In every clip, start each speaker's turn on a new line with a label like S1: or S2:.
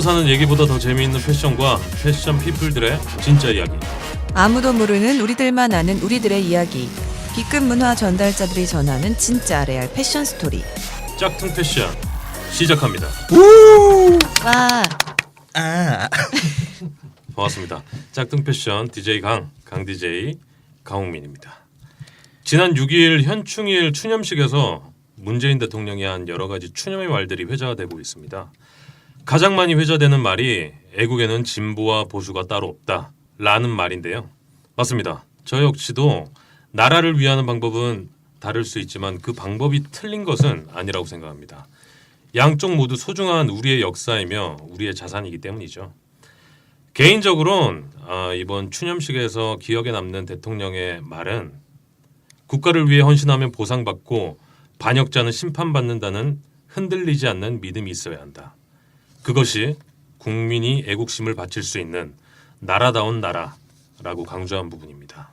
S1: 사는 얘기보다 더 재미있는 패션과 패션 피플들의 진짜 이야기.
S2: 아무도 모르는 우리들만 아는 우리들의 이야기. B급 문화 전달자들이 전하는 진짜 레알 패션 스토리.
S1: 짝퉁 패션 시작합니다.
S2: 와.
S1: 반갑습니다. 짝퉁 패션 DJ 강 DJ 강홍민입니다. 지난 6일 현충일 추념식에서 문재인 대통령이 한 여러 가지 추념의 말들이 회자가 되고 있습니다. 가장 많이 회자되는 말이 애국에는 진보와 보수가 따로 없다라는 말인데요. 맞습니다. 저 역시도 나라를 위하는 방법은 다를 수 있지만 그 방법이 틀린 것은 아니라고 생각합니다. 양쪽 모두 소중한 우리의 역사이며 우리의 자산이기 때문이죠. 개인적으로는 이번 추념식에서 기억에 남는 대통령의 말은 국가를 위해 헌신하면 보상받고 반역자는 심판받는다는 흔들리지 않는 믿음이 있어야 한다. 그것이 국민이 애국심을 바칠 수 있는 나라다운 나라라고 강조한 부분입니다.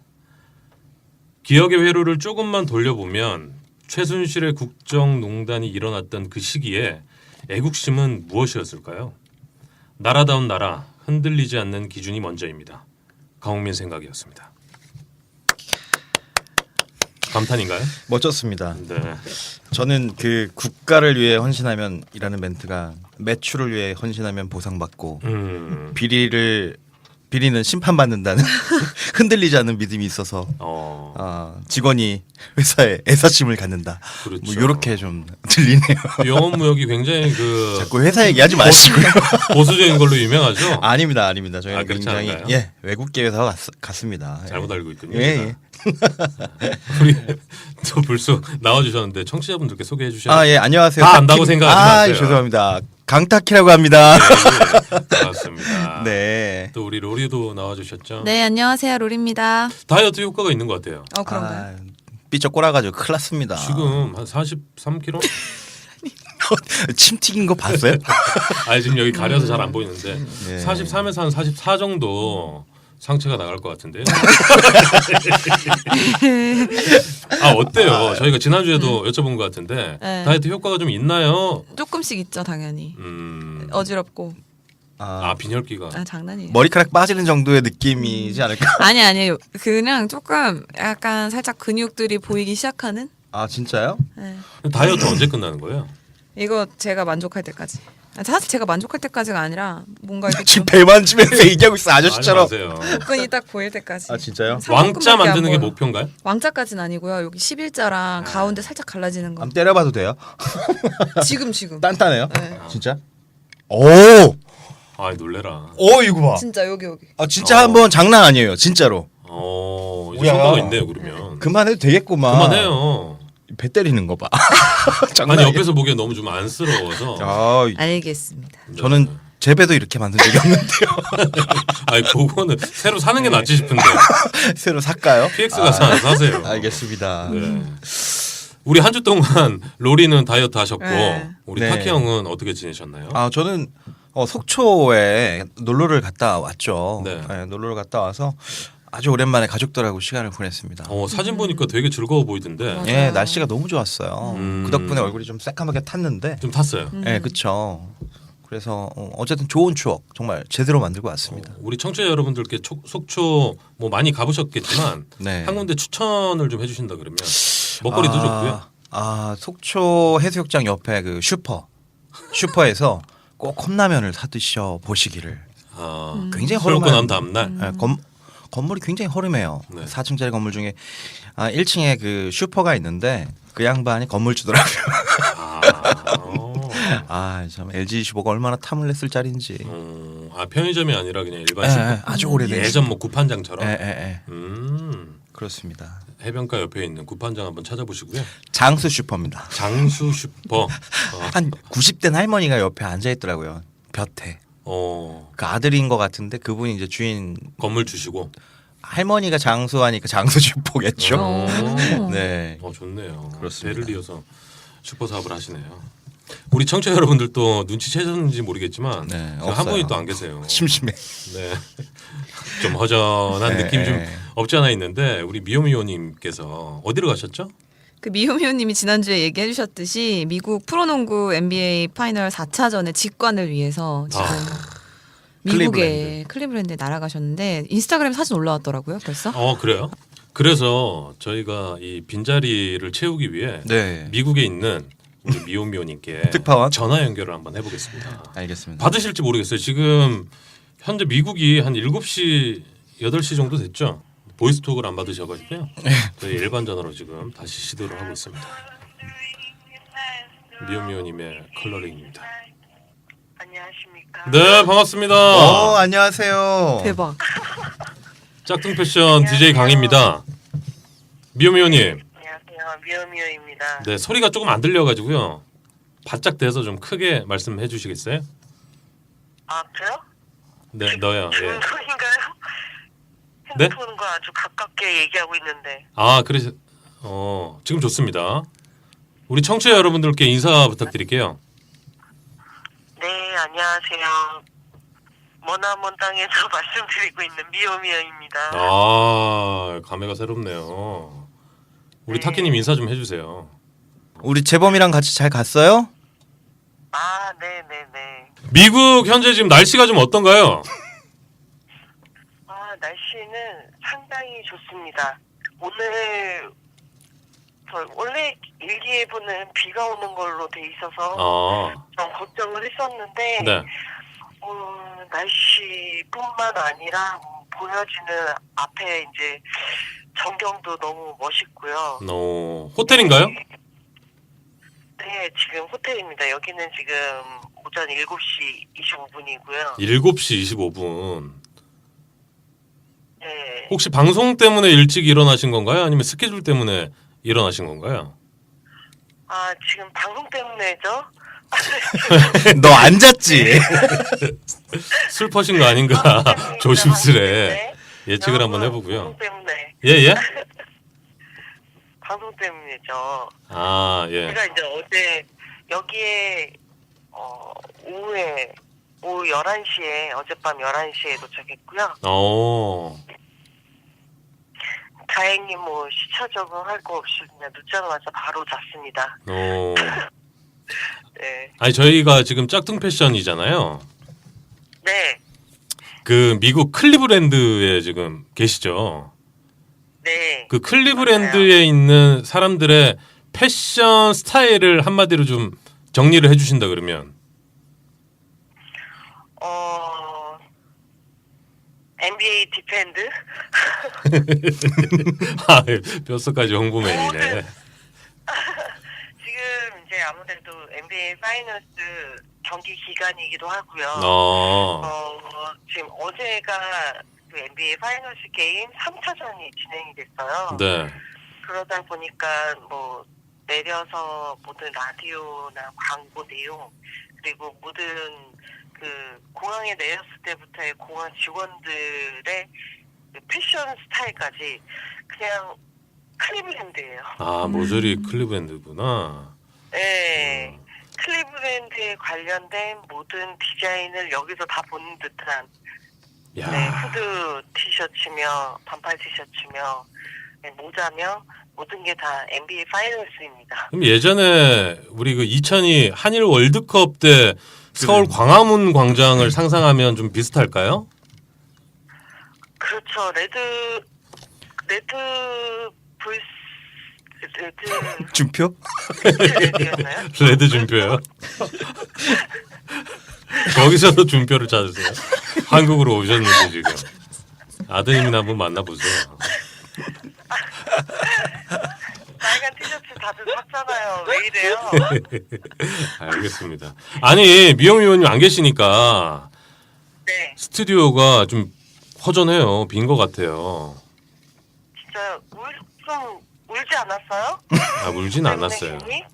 S1: 기억의 회로를 조금만 돌려보면 최순실의 국정농단이 일어났던 그 시기에 애국심은 무엇이었을까요? 나라다운 나라, 흔들리지 않는 기준이 먼저입니다. 강홍민 생각이었습니다. 감탄인가요?
S3: 멋졌습니다.
S1: 네.
S3: 저는 그 국가를 위해 헌신하면이라는 멘트가 매출을 위해 헌신하면 보상받고 비리는 심판받는다는 흔들리지 않는 믿음이 있어서 직원이 회사에 애사심을 갖는다.
S1: 그렇죠.
S3: 뭐 이렇게 좀 들리네요.
S1: 영업무역이 굉장히
S3: 자꾸 회사 얘기하지 마시고요.
S1: 보수적인 걸로 유명하죠.
S3: 아닙니다. 저희는
S1: 그렇지
S3: 굉장히
S1: 않나요?
S3: 외국계 회사 같습니다.
S1: 잘못 알고 있군요.
S3: 예.
S1: 우리 또 불쑥 나와주셨는데 청취자분들께 소개해 주셔야
S3: 예, 안녕하세요.
S1: 다 안다고 생각하지 마세요.
S3: 죄송합니다. 강타키라고 합니다.
S1: 반갑습니다.
S3: 네.
S1: 또 우리 로리도 나와주셨죠.
S2: 네, 안녕하세요. 롤입니다.
S1: 다이어트 효과가 있는 것 같아요.
S2: 그런가요?
S3: 삐쩍 꼬라가지고 큰일 났습니다.
S1: 지금 한 43kg?
S3: 침 튀긴 거 봤어요?
S1: 지금 여기 가려서 잘 안 보이는데
S3: 네.
S1: 43에서 한 44 정도 상체가 나갈 것 같은데요. 어때요? 저희가 지난주에도 여쭤본 것 같은데
S2: 네.
S1: 다이어트 효과가 좀 있나요?
S2: 조금씩 있죠, 당연히. 어지럽고.
S1: 빈혈기가.
S2: 장난이에요.
S3: 머리카락 빠지는 정도의 느낌이지 않을까?
S2: 아니에요. 그냥 조금 약간 살짝 근육들이 보이기 시작하는?
S3: 진짜요?
S2: 네.
S1: 다이어트 언제 끝나는 거예요?
S2: 이거 제가 만족할 때까지. 사실 제가 만족할 때까지가 아니라 뭔가 이렇게
S3: 지금 배 만지면서 얘기하고 있어 아저씨처럼.
S1: 마세요.
S2: 복근이 딱 보일 때까지.
S3: 진짜요?
S1: 왕자 만드는 게 목표인가요?
S2: 왕자까지는 아니고요. 여기 11자랑 가운데 살짝 갈라지는 거.
S3: 한번 때려봐도 돼요?
S2: 지금.
S3: 단단해요?
S2: 네.
S3: 진짜? 오!
S1: 놀래라.
S3: 이거 봐.
S2: 진짜 여기.
S3: 진짜 한번 장난 아니에요. 진짜로.
S1: 이제
S3: 뭐야.
S1: 효과가 있네요 그러면.
S3: 그만해도 되겠구만.
S1: 그만해요.
S3: 배 때리는 거 봐.
S1: 아니 옆에서 보기엔 너무 좀 안쓰러워서.
S2: 알겠습니다.
S3: 저는 제 배도 이렇게 만든 적이 없는데요.
S1: 그거는 새로 사는 게 낫지 싶은데.
S3: 새로 살까요?
S1: PX 가서 사세요.
S3: 알겠습니다.
S1: 네. 우리 한 주 동안 로리는 다이어트 하셨고 우리
S3: 네.
S1: 타키 형은 어떻게 지내셨나요?
S3: 저는 속초에 놀러를 갔다 왔죠.
S1: 네.
S3: 놀러를 갔다 와서 아주 오랜만에 가족들하고 시간을 보냈습니다.
S1: 사진 보니까 되게 즐거워 보이던데.
S2: 맞아요.
S3: 날씨가 너무 좋았어요. 그 덕분에 얼굴이 좀 새까맣게 탔는데.
S1: 좀 탔어요.
S3: 그렇죠. 그래서 어쨌든 좋은 추억 정말 제대로 만들고 왔습니다.
S1: 우리 청취자 여러분들께 속초 뭐 많이 가보셨겠지만
S3: 네.
S1: 한 군데 추천을 좀 해주신다 그러면 먹거리도 좋고요.
S3: 속초 해수욕장 옆에 그 슈퍼에서 꼭 컵라면을 사 드셔 보시기를. 굉장히
S1: 술 먹고
S3: 허름한
S1: 난 다음날.
S3: 건물이 굉장히 허름해요.
S1: 네.
S3: 4층짜리 건물 중에 1층에 그 슈퍼가 있는데 그 양반이 건물주더라고요. 참 LG 슈퍼가 얼마나 탐을 냈을 자리인지.
S1: 편의점이 아니라 그냥 일반 슈퍼.
S3: 아주 오래된
S1: 예전 뭐 구판장처럼.
S3: 그렇습니다.
S1: 해변가 옆에 있는 구판장 한번 찾아보시고요.
S3: 장수 슈퍼입니다.
S1: 장수 슈퍼.
S3: 한 90대 할머니가 옆에 앉아 있더라고요. 볕에. 그 아들인 것 같은데 그분이 이제 주인
S1: 건물 주시고
S3: 할머니가 장수하니까 장수 슈퍼겠죠. 네.
S1: 좋네요.
S3: 그렇습니다.
S1: 배를 이어서 슈퍼 사업을 하시네요. 우리 청취자 여러분들도 눈치채셨는지 모르겠지만 한 분이 또 안 계세요.
S3: 심심해.
S1: 네. 좀 허전한 느낌이 좀 없지 않아 있는데 우리 미오미오님께서 어디로 가셨죠?
S2: 그 미호미호님이 지난주에 얘기해 주셨듯이 미국 프로농구 NBA 파이널 4차전의 직관을 위해서 지금 미국의 클리브랜드에 날아가셨는데 인스타그램 사진 올라왔더라고요. 벌써?
S1: 그래요? 그래서 저희가 이 빈자리를 채우기 위해
S3: 네.
S1: 미국에 있는 우리 미호미호님께
S3: 특파원
S1: 전화 연결을 한번 해보겠습니다.
S3: 알겠습니다.
S1: 받으실지 모르겠어요. 지금 현재 미국이 한 7시, 8시 정도 됐죠. 보이스톡을 안 받으셔가지고요. 저희 일반 전화로 지금 다시 시도를 하고 있습니다. 미호미호님의 컬러링입니다.
S4: 안녕하십니까.
S1: 네, 반갑습니다.
S3: 안녕하세요.
S2: 대박.
S1: 짝퉁 패션 DJ 강입니다. 미호미호님.
S4: 안녕하세요. 미호미호입니다.
S1: 네, 소리가 조금 안 들려가지고요. 바짝 대서 좀 크게 말씀해 주시겠어요?
S4: 아, 그래요?
S1: 네, 너요. 예.
S4: 핸드폰인가요?
S1: 네?
S4: 핸드폰과 아주 가깝게 얘기하고 있는데.
S1: 아, 그래서 지금 좋습니다. 우리 청취자 여러분들께 인사 부탁드릴게요.
S4: 네, 안녕하세요. 머나먼 땅에서 말씀드리고 있는 미호미호입니다.
S1: 아, 감회가 새롭네요. 우리
S4: 네.
S1: 타키님 인사 좀 해주세요.
S3: 우리 재범이랑 같이 잘 갔어요?
S4: 아, 네네네.
S1: 미국 현재 지금 날씨가 좀 어떤가요?
S4: 아, 날씨는 상당히 좋습니다. 오늘 원래 일기예보는 비가 오는 걸로 돼 있어서
S1: 아,
S4: 좀 걱정을 했었는데
S1: 네.
S4: 날씨뿐만 아니라 보여지는 앞에 이제 전경도 너무 멋있고요.
S1: 호텔인가요?
S4: 네, 지금 호텔입니다. 여기는 지금 오전 7시 25분이고요.
S1: 7시 25분.
S4: 네.
S1: 혹시 방송 때문에 일찍 일어나신 건가요? 아니면 스케줄 때문에 일어나신 건가요?
S4: 아, 지금 방송 때문에죠?
S3: 너 안 잤지?
S1: 슬퍼신 거 아닌가 조심스레 예측을 한번 해보고요.
S4: 방송 때문에.
S1: 예?
S4: 방송 때문이죠.
S1: 아, 예.
S4: 제가 이제 어제 여기에 오후 11시에 어젯밤 11시에 도착했고요. 다행히 뭐 시차 적응할 거 없이 그냥 늦자마자 바로 잤습니다. 네.
S1: 아니 저희가 지금 짝퉁 패션이잖아요.
S4: 네.
S1: 그 미국 클리브랜드에 지금 계시죠.
S4: 네.
S1: 그 클리브랜드에 있는 사람들의 패션 스타일을 한마디로 좀 정리를 해주신다 그러면
S4: NBA 디펜드?
S1: 아, 뼛속까지 홍보맨이네.
S4: 지금 이제 아무래도 NBA 파이널스 경기 기간이기도 하고요. 지금 어제가 그 NBA 파이널스 게임 3차전이 진행이 됐어요.
S1: 네.
S4: 그러다 보니까 뭐 내려서 모든 라디오나 광고 내용 그리고 모든 그 공항에 내렸을 때부터의 공항 직원들의 그 패션 스타일까지 그냥 클리브랜드예요.
S1: 아, 모조리 클리브랜드구나.
S4: 네. 클리브랜드에 관련된 모든 디자인을 여기서 다 보는 듯한
S1: 야.
S4: 네, 후드 티셔츠며 반팔 티셔츠며 네, 모자며 모든 게 다 NBA 파이널스입니다.
S1: 그럼 예전에 우리 그 2002 한일 월드컵 때 서울 광화문 광장을 상상하면 좀 비슷할까요?
S4: 그렇죠.
S3: 준표?
S4: 레드였나요?
S1: 레드 준표요. 거기서도 준표를 찾으세요. 한국으로 오셨는데 지금 아드님이나 한번 만나보세요.
S4: 빨간 티셔츠 다들 샀잖아요. 왜 이래요?
S1: 알겠습니다. 아니 미영미 의원님 안 계시니까
S4: 네.
S1: 스튜디오가 좀 허전해요. 빈 것 같아요.
S4: 진짜 좀 울지 않았어요?
S1: 아 울진 않았어요.
S4: 선생님이?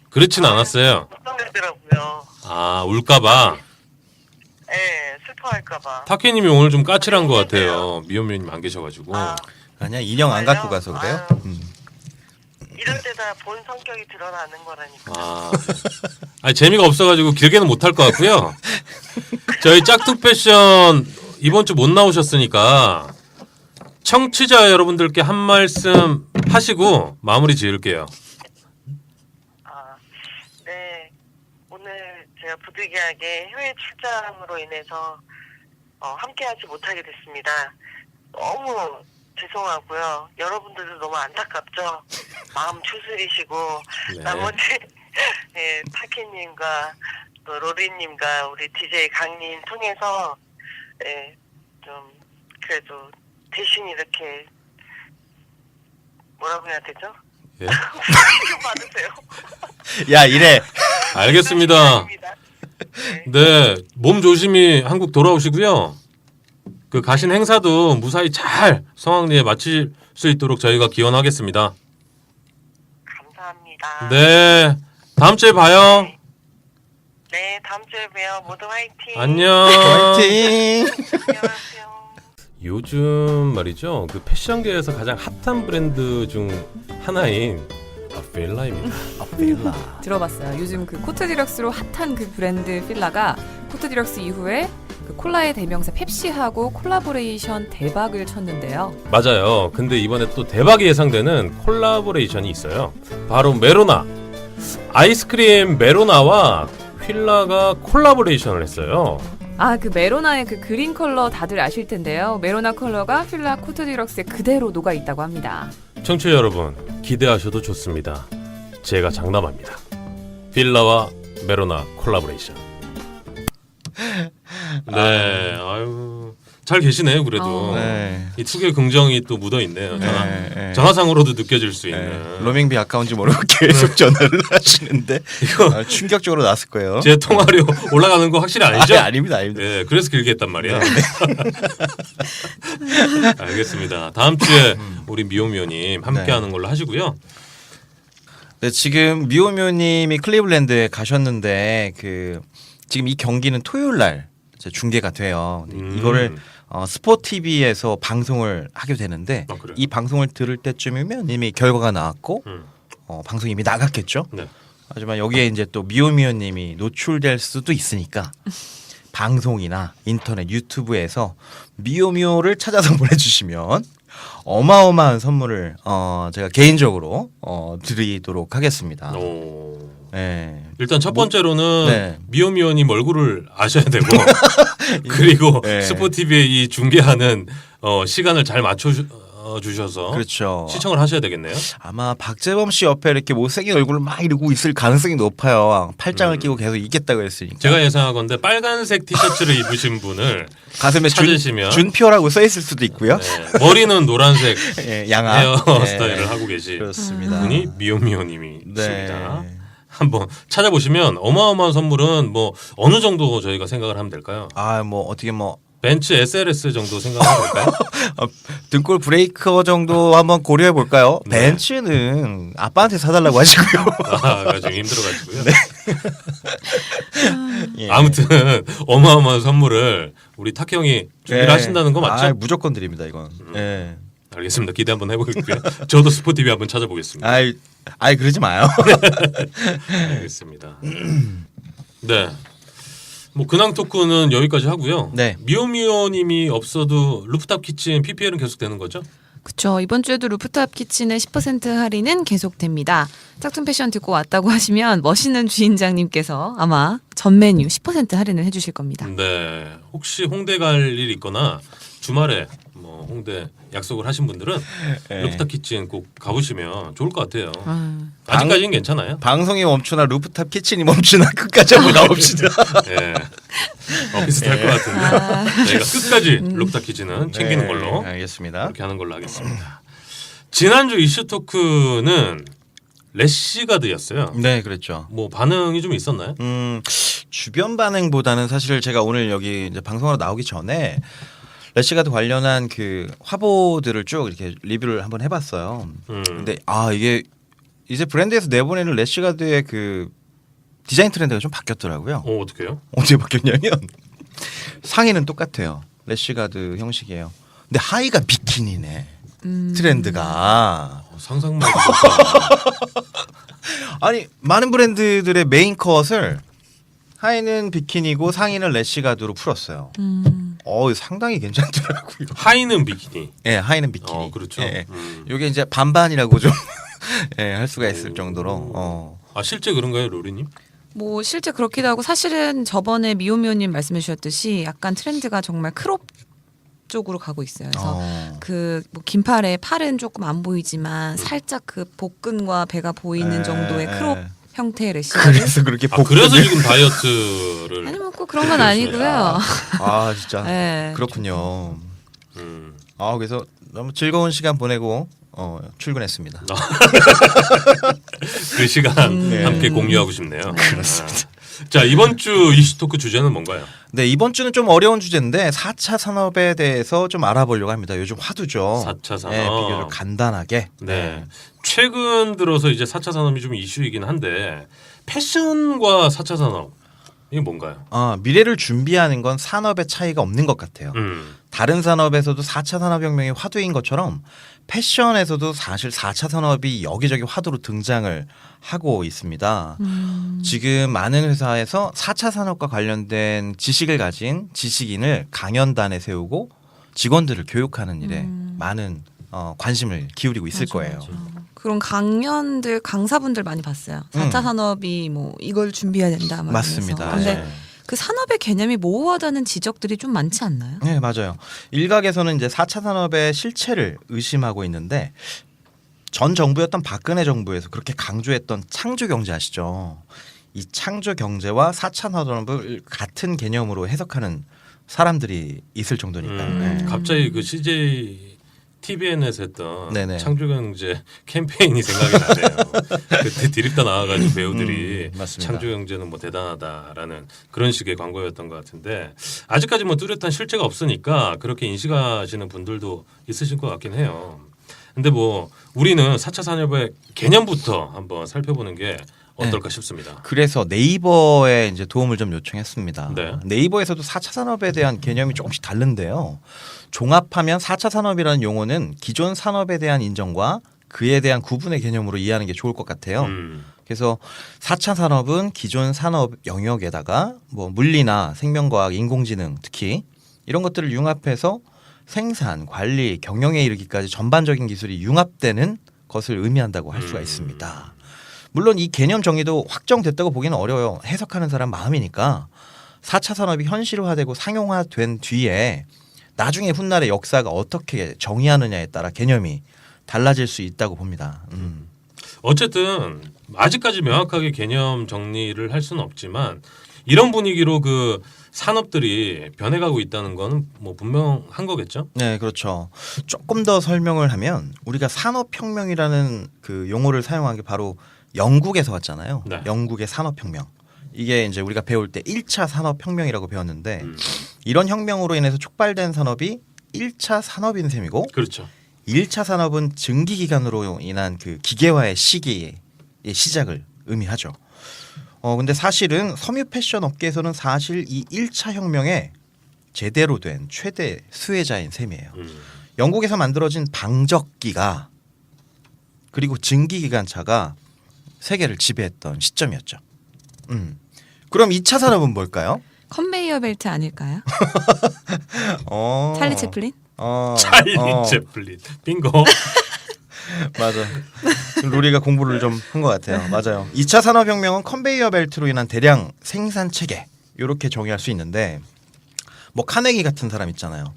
S1: 그렇진 않았어요.
S4: 걱정되더라고요.
S1: 아 울까봐.
S4: 네, 슬퍼할까봐.
S1: 타케님이 오늘 좀 까칠한 것 같아요. 미영미 의원님 안 계셔가지고.
S3: 아니야 인형 안 갖고 가서 그래요?
S4: 이럴 때다 본 성격이 드러나는 거라니까.
S1: 아니 재미가 없어가지고 길게는 못할 것 같고요. 저희 짝퉁 패션 이번 주 못 나오셨으니까 청취자 여러분들께 한 말씀 하시고 마무리 지을게요.
S4: 네. 오늘 제가 부득이하게 해외 출장으로 인해서 함께하지 못하게 됐습니다. 너무 죄송하고요. 여러분들도 너무 안타깝죠. 마음 추스리시고
S1: 네.
S4: 나머지 네, 타키님과 또 로리님과 우리 DJ 강님 통해서 네, 좀 그래도 대신 이렇게 뭐라고 해야 되죠?
S1: 예?
S4: 좀 받으세요.
S3: 야 이래.
S1: 알겠습니다. 네, 몸 조심히 한국 돌아오시고요. 그 가신 행사도 무사히 잘 성황리에 마칠 수 있도록 저희가 기원하겠습니다.
S4: 감사합니다.
S1: 네, 다음 주에 봐요.
S4: 네, 다음 주에 봬요. 모두 화이팅.
S1: 안녕.
S3: 파이팅.
S4: 안녕하세요.
S1: 요즘 말이죠, 그 패션계에서 가장 핫한 브랜드 중 하나인 필라입니다.
S3: 필라.
S2: 들어봤어요. 요즘 그 코트디럭스로 핫한 그 브랜드 필라가 코트디럭스 이후에 그 콜라의 대명사 펩시하고 콜라보레이션 대박을 쳤는데요.
S1: 맞아요. 근데 이번에 또 대박이 예상되는 콜라보레이션이 있어요. 바로 메로나. 아이스크림 메로나와 필라가 콜라보레이션을 했어요.
S2: 아, 그 메로나의 그 그린 컬러 다들 아실 텐데요. 메로나 컬러가 필라 코트디럭스에 그대로 녹아 있다고 합니다.
S1: 청취자 여러분, 기대하셔도 좋습니다. 제가 장담합니다. 필라와 메로나 콜라보레이션. 네, 아유, 잘 계시네요. 그래도
S3: 네.
S1: 이 특유의 긍정이 또 묻어 있네요. 전화상으로도 느껴질 수 있는.
S3: 로밍비 아까운지 모르고 계속 전화를 하시는데 충격적으로 났을 거예요.
S1: 제 통화료 올라가는 거 확실히 아니죠?
S3: 아닙니다, 아닙니다.
S1: 네, 그래서 길게 했단 말이야. 알겠습니다. 다음 주에 우리 미오미오님 함께하는 걸로 하시고요.
S3: 네, 지금 미오미오님이 클리블랜드에 가셨는데 그 지금 이 경기는 토요일 날 이제 중계가 돼요. 이거를 스포 TV에서 방송을 하게 되는데
S1: 그래요?
S3: 이 방송을 들을 때쯤이면 이미 결과가 나왔고 방송이 이미 나갔겠죠.
S1: 네.
S3: 하지만 여기에 이제 또 미오미오님이 노출될 수도 있으니까 방송이나 인터넷 유튜브에서 미오미오를 찾아서 보내주시면 어마어마한 선물을 제가 개인적으로 드리도록 하겠습니다.
S1: 오.
S3: 네.
S1: 일단 첫 번째로는
S3: 네.
S1: 미오미오님 얼굴을 아셔야 되고 그리고
S3: 네.
S1: 스포티비에 이 중계하는 시간을 잘 맞춰 주셔서
S3: 그렇죠.
S1: 시청을 하셔야 되겠네요.
S3: 아마 박재범 씨 옆에 이렇게 못생긴 얼굴을 막 이러고 있을 가능성이 높아요. 팔짱을 끼고 계속 있겠다고 했으니까.
S1: 제가 예상하건데 빨간색 티셔츠를 입으신 분을
S3: 가슴에
S1: 찾으시면
S3: 준표라고 써 있을 수도 있고요.
S1: 네, 머리는 노란색
S3: 예, 양아
S1: 헤어스타일을 하고 계신
S3: 그렇습니다.
S1: 분이 미오미오님이십니다.
S3: 네.
S1: 한번 찾아보시면 어마어마한 선물은 뭐 어느 정도 저희가 생각을 하면 될까요?
S3: 아, 뭐 어떻게 뭐
S1: 벤츠 SLS 정도 생각하면 될까요?
S3: 등골 브레이커 정도 한번 고려해 볼까요?
S1: 네.
S3: 벤츠는 아빠한테 사달라고 하시고요.
S1: 아, 좀 힘들어가지고요.
S3: 예.
S1: 아무튼 어마어마한 선물을 우리 탁 형이 준비를
S3: 예.
S1: 하신다는 거 맞죠?
S3: 아, 무조건 드립니다 이건. 예.
S1: 알겠습니다. 기대 한번 해보겠고요. 저도 스포티비 한번 찾아보겠습니다.
S3: 아이 그러지 마요.
S1: 알겠습니다. 네. 뭐 근황 토크는 여기까지 하고요.
S3: 네.
S1: 미오미오님이 없어도 루프탑 키친 PPL은 계속 되는 거죠?
S2: 그쵸. 이번 주에도 루프탑 키친의 10% 할인은 계속됩니다. 짝퉁 패션 듣고 왔다고 하시면 멋있는 주인장님께서 아마 전 메뉴 10% 할인을 해주실 겁니다.
S1: 네. 혹시 홍대 갈 일 있거나 주말에 뭐 홍대 약속을 하신 분들은
S3: 네.
S1: 루프탑 키친 꼭 가보시면 좋을 것 같아요.
S2: 아,
S1: 아직까지는 괜찮아요.
S3: 방송이 멈추나 루프탑 키친이 멈추나 끝까지 한번 가봅시다.
S1: 네. 비슷할 것 같은데 저희가 끝까지 루프탑 키친은 챙기는 걸로
S3: 알겠습니다.
S1: 그렇게 하는 걸로 하겠습니다. 지난주 이슈 토크는 래시가드였어요.
S3: 네, 그랬죠.
S1: 뭐 반응이 좀 있었나요?
S3: 주변 반응보다는 사실 제가 오늘 여기 이제 방송하러 나오기 전에 래시가드 관련한 그 화보들을 쭉 이렇게 리뷰를 한번 해봤어요. 근데 이게 이제 브랜드에서 내보내는 래시가드의 그 디자인 트렌드가 좀 바뀌었더라고요.
S1: 어떻게요?
S3: 어떻게 바뀌었냐면 상의는 똑같아요. 래시가드 형식이에요. 근데 하의가 비키니네. 트렌드가.
S1: 상상만 해도
S3: 아니 많은 브랜드들의 메인 컷을 하의는 비키니고 상의는 래시가드로 풀었어요. 상당히 괜찮더라고요.
S1: 하의는 비키니.
S3: 예, 하의는 비키니.
S1: 그렇죠.
S3: 예. 요게 이제 반반이라고 좀 예, 할 수가 있을 정도로.
S1: 실제 그런가요, 로리님?
S2: 뭐 실제 그렇기도 하고 사실은 저번에 미호미호님 말씀해 주셨듯이 약간 트렌드가 정말 크롭 쪽으로 가고 있어요. 그래서 그뭐 긴팔에 팔은 조금 안 보이지만 살짝 그 복근과 배가 보이는 정도의 크롭 형태의 레시피를.
S3: 그래서 그렇게
S1: 그래서 지금 다이어트를.
S2: 아니 뭐 꼭 그런 건 아니고요.
S3: 진짜
S2: 네.
S3: 그렇군요. 그래서 너무 즐거운 시간 보내고 출근했습니다.
S1: 그 시간 함께 공유하고 싶네요.
S3: 그렇습니다.
S1: 자, 이번 주 이슈 토크 주제는 뭔가요?
S3: 네, 이번 주는 좀 어려운 주제인데 4차 산업에 대해서 좀 알아보려고 합니다. 요즘 화두죠.
S1: 4차 산업.
S3: 네, 비교적 간단하게.
S1: 네. 최근 들어서 이제 4차 산업이 좀 이슈이긴 한데 패션과 4차 산업 이게 뭔가요?
S3: 미래를 준비하는 건 산업의 차이가 없는 것 같아요. 다른 산업에서도 4차 산업혁명이 화두인 것처럼 패션에서도 사실 4차 산업이 여기저기 화두로 등장을 하고 있습니다. 지금 많은 회사에서 4차 산업과 관련된 지식을 가진 지식인을 강연단에 세우고 직원들을 교육하는 일에 많은 관심을 기울이고 있을 거예요.
S2: 그런 강연들 강사분들 많이 봤어요. 4차 산업이 뭐 이걸 준비해야 된다.
S3: 맞습니다.
S2: 근데 그 산업의 개념이 모호하다는 지적들이 좀 많지 않나요?
S3: 네, 맞아요. 일각에서는 이제 4차 산업의 실체를 의심하고 있는데 전 정부였던 박근혜 정부에서 그렇게 강조했던 창조 경제 아시죠? 이 창조 경제와 4차 산업을 같은 개념으로 해석하는 사람들이 있을 정도니까요.
S1: 갑자기 그 CJ TVN에서 했던
S3: 네네.
S1: 창조경제 캠페인이 생각이 나네요. 그때 디립다 나와가지고 배우들이
S3: 맞습니다.
S1: 창조경제는 뭐 대단하다라는 그런 식의 광고였던 것 같은데 아직까지 뭐 뚜렷한 실체가 없으니까 그렇게 인식하시는 분들도 있으실 것 같긴 해요. 근데 뭐 우리는 4차 산업의 개념부터 한번 살펴보는 게 어떨까 싶습니다.
S3: 그래서 네이버에 이제 도움을 좀 요청했습니다.
S1: 네.
S3: 네이버에서도 4차 산업에 대한 개념이 조금씩 다른데요. 종합하면 4차 산업이라는 용어는 기존 산업에 대한 인정과 그에 대한 구분의 개념으로 이해하는 게 좋을 것 같아요. 그래서 4차 산업은 기존 산업 영역에다가 뭐 물리나 생명과학, 인공지능 특히 이런 것들을 융합해서 생산, 관리, 경영에 이르기까지 전반적인 기술이 융합되는 것을 의미한다고 할 수가 있습니다. 물론 이 개념 정의도 확정됐다고 보기는 어려워요. 해석하는 사람 마음이니까 4차 산업이 현실화되고 상용화된 뒤에 나중에 훗날의 역사가 어떻게 정의하느냐에 따라 개념이 달라질 수 있다고 봅니다.
S1: 어쨌든 아직까지 명확하게 개념 정리를 할 수는 없지만 이런 분위기로 그 산업들이 변해가고 있다는 건 뭐 분명한 거겠죠?
S3: 네, 그렇죠. 조금 더 설명을 하면 우리가 산업혁명이라는 그 용어를 사용한 게 바로 영국에서 왔잖아요.
S1: 네.
S3: 영국의 산업혁명. 이게 이제 우리가 배울 때 1차 산업혁명이라고 배웠는데 이런 혁명으로 인해서 촉발된 산업이 1차 산업인 셈이고
S1: 그렇죠.
S3: 1차 산업은 증기기관으로 인한 그 기계화의 시기의 시작을 의미하죠. 근데 사실은 섬유 패션 업계에서는 사실 이 1차 혁명의 제대로 된 최대 수혜자인 셈이에요. 영국에서 만들어진 방적기가 그리고 증기기관차가 세계를 지배했던 시점이었죠. 그럼 2차 산업은 뭘까요?
S2: 컨베이어 벨트 아닐까요?
S3: 어.
S2: 찰리 채플린?
S1: 찰리 채플린. 빙고.
S3: 맞아. 로리가 공부를 좀 한 것 같아요. 맞아요. 2차 산업혁명은 컨베이어 벨트로 인한 대량 생산 체계 이렇게 정의할 수 있는데 뭐 카네기 같은 사람 있잖아요.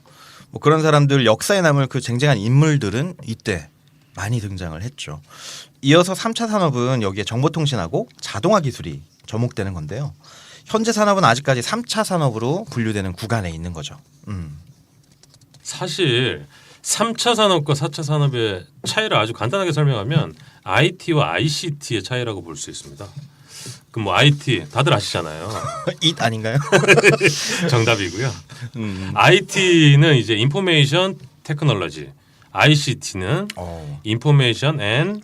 S3: 뭐 그런 사람들 역사에 남을 그 쟁쟁한 인물들은 이때 많이 등장을 했죠. 이어서 3차 산업은 여기에 정보통신하고 자동화 기술이 접목되는 건데요. 현재 산업은 아직까지 3차 산업으로 분류되는 구간에 있는 거죠.
S1: 사실 3차 산업과 4차 산업의 차이를 아주 간단하게 설명하면 IT와 ICT의 차이라고 볼 수 있습니다. 그럼 뭐 IT 다들 아시잖아요.
S3: 잇 아닌가요?
S1: 정답이고요. IT는 이제 인포메이션 테크놀로지, ICT는 인포메이션 앤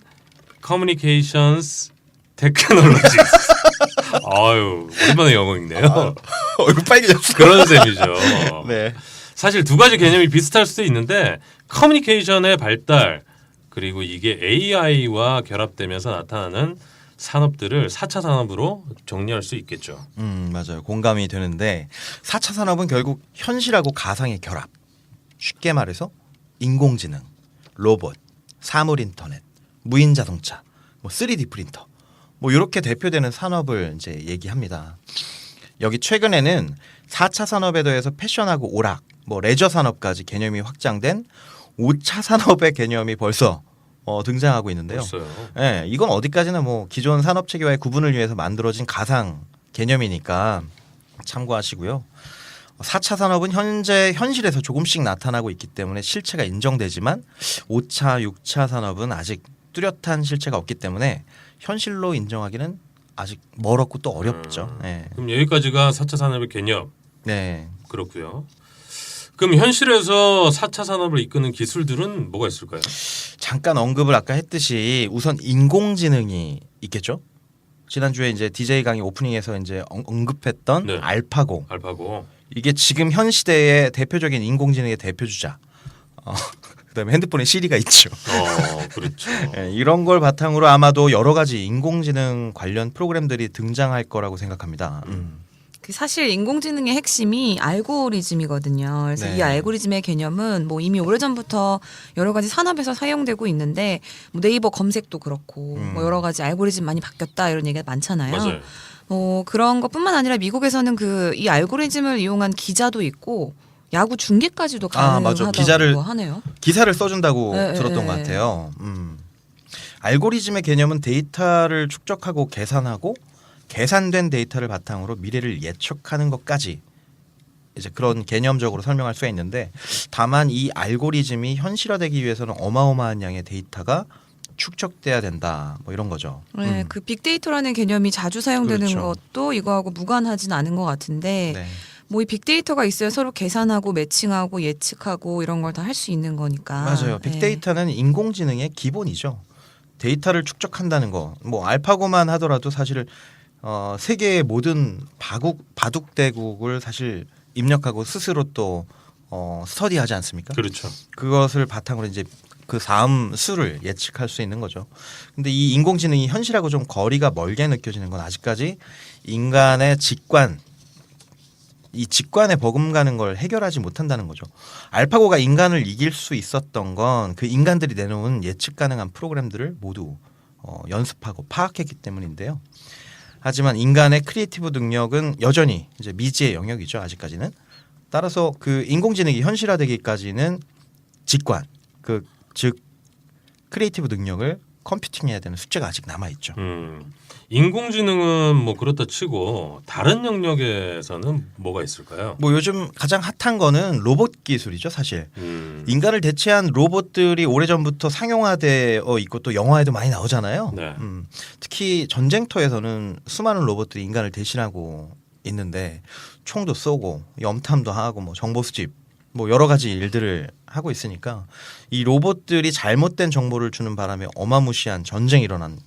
S1: 커뮤니케이션스 테크놀로지. 아유, 오랜만에 영어 읽네요.
S3: 얼굴 빨개졌어.
S1: 그런 셈이죠.
S3: 네.
S1: 사실 두 가지 개념이 비슷할 수도 있는데 커뮤니케이션의 발달 그리고 이게 AI와 결합되면서 나타나는 산업들을 4차 산업으로 정리할 수 있겠죠.
S3: 맞아요. 공감이 되는데 4차 산업은 결국 현실하고 가상의 결합. 쉽게 말해서 인공지능, 로봇, 사물 인터넷, 무인 자동차, 뭐 3D 프린터, 뭐 이렇게 대표되는 산업을 이제 얘기합니다. 여기 최근에는 4차 산업에 더해서 패션하고 오락, 뭐 레저 산업까지 개념이 확장된 5차 산업의 개념이 벌써 등장하고 있는데요.
S1: 벌써요.
S3: 네, 이건 어디까지나 뭐 기존 산업 체계와의 구분을 위해서 만들어진 가상 개념이니까 참고하시고요. 4차 산업은 현재 현실에서 조금씩 나타나고 있기 때문에 실체가 인정되지만 5차, 6차 산업은 아직 뚜렷한 실체가 없기 때문에 현실로 인정하기는 아직 멀었고 또 어렵죠. 네.
S1: 그럼 여기까지가 4차 산업의 개념.
S3: 네.
S1: 그렇고요. 그럼 현실에서 4차 산업을 이끄는 기술들은 뭐가 있을까요?
S3: 잠깐 언급을 아까 했듯이 우선 인공지능이 있겠죠. 지난주에 이제 DJ 강의 오프닝에서 이제 언급했던
S1: 네.
S3: 알파고.
S1: 알파고.
S3: 이게 지금 현 시대의 대표적인 인공지능의 대표주자. 그다음에 핸드폰에 시리가 있죠.
S1: 그렇죠.
S3: 네, 이런 걸 바탕으로 아마도 여러 가지 인공지능 관련 프로그램들이 등장할 거라고 생각합니다.
S2: 그 사실 인공지능의 핵심이 알고리즘이거든요. 그래서
S3: 네.
S2: 이 알고리즘의 개념은 뭐 이미 오래전부터 여러 가지 산업에서 사용되고 있는데 뭐 네이버 검색도 그렇고 뭐 여러 가지 알고리즘 많이 바뀌었다 이런 얘기가 많잖아요.
S1: 맞아요.
S2: 그런 것뿐만 아니라 미국에서는 그 이 알고리즘을 이용한 기자도 있고 야구 중계까지도 가능하다고
S3: 기자를
S2: 하네요.
S3: 기사를 써준다고
S2: 네,
S3: 들었던
S2: 네.
S3: 것 같아요. 알고리즘의 개념은 데이터를 축적하고 계산하고 계산된 데이터를 바탕으로 미래를 예측하는 것까지 이제 그런 개념적으로 설명할 수가 있는데 다만 이 알고리즘이 현실화되기 위해서는 어마어마한 양의 데이터가 축적돼야 된다. 뭐 이런 거죠.
S2: 네, 그 빅데이터라는 개념이 자주 사용되는
S3: 그렇죠.
S2: 것도 이거하고 무관하진 않은 것 같은데
S3: 네.
S2: 뭐 이 빅데이터가 있어야 서로 계산하고 매칭하고 예측하고 이런 걸 다 할 수 있는 거니까.
S3: 맞아요. 빅데이터는 인공지능의 기본이죠. 데이터를 축적한다는 거. 뭐 알파고만 하더라도 사실 세계의 모든 바둑대국을 사실 입력하고 스스로 또 스터디하지 않습니까?
S1: 그렇죠.
S3: 그것을 바탕으로 이제 그 다음 수를 예측할 수 있는 거죠. 근데 이 인공지능이 현실하고 좀 거리가 멀게 느껴지는 건 아직까지 인간의 이 직관에 버금가는 걸 해결하지 못한다는 거죠. 알파고가 인간을 이길 수 있었던 건 그 인간들이 내놓은 예측 가능한 프로그램들을 모두 연습하고 파악했기 때문인데요. 하지만 인간의 크리에이티브 능력은 여전히 이제 미지의 영역이죠. 아직까지는. 따라서 그 인공지능이 현실화되기까지는 직관, 즉 크리에이티브 능력을 컴퓨팅해야 되는 숙제가 아직 남아 있죠.
S1: 인공지능은 뭐 그렇다 치고 다른 영역에서는 뭐가 있을까요?
S3: 뭐 요즘 가장 핫한 거는 로봇 기술이죠, 사실. 인간을 대체한 로봇들이 오래전부터 상용화되어 있고 또 영화에도 많이 나오잖아요.
S1: 네.
S3: 특히 전쟁터에서는 수많은 로봇들이 인간을 대신하고 있는데 총도 쏘고 염탐도 하고 뭐 정보 수집 뭐 여러 가지 일들을 하고 있으니까 이 로봇들이 잘못된 정보를 주는 바람에 어마무시한 전쟁이 일어난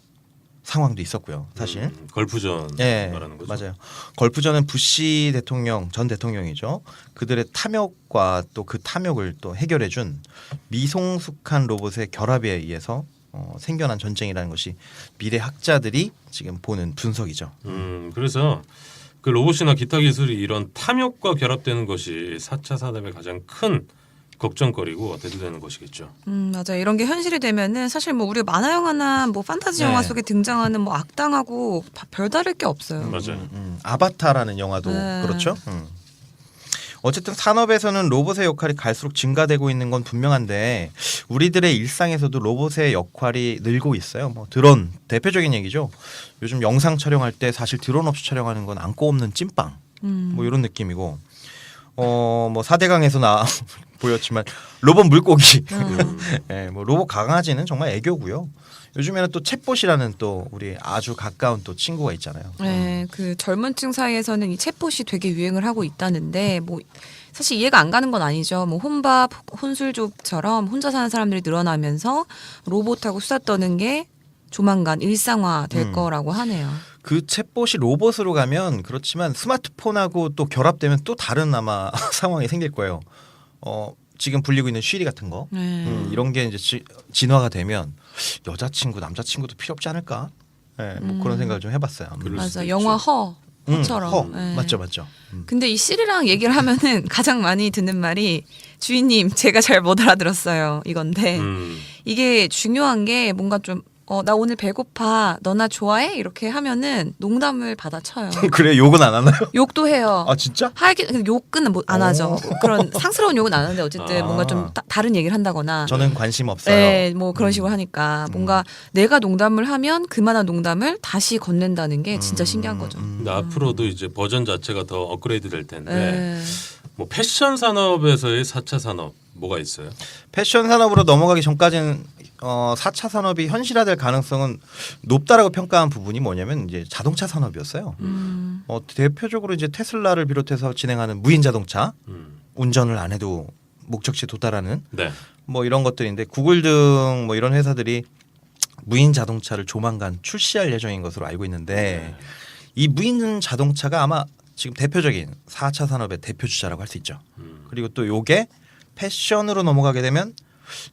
S3: 상황도 있었고요. 사실.
S1: 걸프전
S3: 예,
S1: 말하는 거죠.
S3: 맞아요. 걸프전은 부시 대통령 전 대통령이죠. 그들의 탐욕과 또 그 탐욕을 또 해결해준 미성숙한 로봇의 결합에 의해서 생겨난 전쟁이라는 것이 미래 학자들이 지금 보는 분석이죠.
S1: 그래서 그 로봇이나 기타 기술이 이런 탐욕과 결합되는 것이 4차 산업의 가장 큰 걱정거리고 대두되는 것이겠죠.
S2: 맞아. 이런 게 현실이 되면은 사실 뭐 우리 만화 영화나 뭐 판타지 영화
S3: 네.
S2: 속에 등장하는 뭐 악당하고 별다를 게 없어요.
S1: 맞아요.
S3: 아바타라는 영화도
S2: 네.
S3: 그렇죠. 어쨌든 산업에서는 로봇의 역할이 갈수록 증가되고 있는 건 분명한데 우리들의 일상에서도 로봇의 역할이 늘고 있어요. 뭐 드론 대표적인 얘기죠. 요즘 영상 촬영할 때 사실 드론 없이 촬영하는 건 안고 없는 찐빵 뭐 이런 느낌이고 뭐 4대강에서 보였지만 로봇 물고기 네, 뭐 로봇 강아지는 정말 애교고요. 요즘에는 또 챗봇이라는 또 우리 아주 가까운 또 친구가 있잖아요.
S2: 네, 그 젊은층 사이에서는 이 챗봇이 되게 유행을 하고 있다는데 뭐 사실 이해가 안 가는 건 아니죠. 뭐 혼밥, 혼술족처럼 혼자 사는 사람들이 늘어나면서 로봇하고 수다 떠는 게 조만간 일상화 될 거라고 하네요.
S3: 그 챗봇이 로봇으로 가면 그렇지만 스마트폰하고 또 결합되면 또 다른 아마 상황이 생길 거예요. 지금 불리고 있는 쉬리 같은 거
S2: 네.
S3: 이런 게 이제 진화가 되면 여자친구, 남자친구도 필요 없지 않을까? 네, 뭐 그런 생각을 좀 해봤어요.
S1: 그럴 수도
S2: 맞아.
S1: 있죠.
S2: 영화 허처럼.
S3: 허.
S2: 네.
S3: 맞죠.
S2: 근데 이 실이랑 얘기를 하면은 가장 많이 듣는 말이 주인님 제가 잘 못 알아들었어요 이건데 이게 중요한 게 뭔가 좀 나 오늘 배고파 너나 좋아해 이렇게 하면은 농담을 받아쳐요.
S3: 그래 욕은 안 하나요?
S2: 욕도 해요.
S3: 아 진짜?
S2: 근데 욕은 뭐 안 하죠. 그런 상스러운 욕은 안 하는데 어쨌든 뭔가 좀 다른 얘기를 한다거나.
S3: 저는 관심 없어요.
S2: 네, 뭐 그런 식으로 하니까 뭔가 내가 농담을 하면 그만한 농담을 다시 건넨다는 게 진짜 신기한 거죠.
S1: 근데 앞으로도 이제 버전 자체가 더 업그레이드 될 텐데
S2: 네.
S1: 뭐 패션 산업에서의 4차 산업 뭐가 있어요?
S3: 패션 산업으로 넘어가기 전까지는 4차 산업이 현실화될 가능성은 높다라고 평가한 부분이 뭐냐면 이제 자동차 산업이었어요. 대표적으로 이제 테슬라를 비롯해서 진행하는 무인 자동차, 운전을 안 해도 목적지에 도달하는
S1: 네.
S3: 뭐 이런 것들인데 구글 등 뭐 이런 회사들이 무인 자동차를 조만간 출시할 예정인 것으로 알고 있는데 이 무인 자동차가 아마 지금 대표적인 4차 산업의 대표 주자라고 할 수 있죠. 그리고 또 요게 패션으로 넘어가게 되면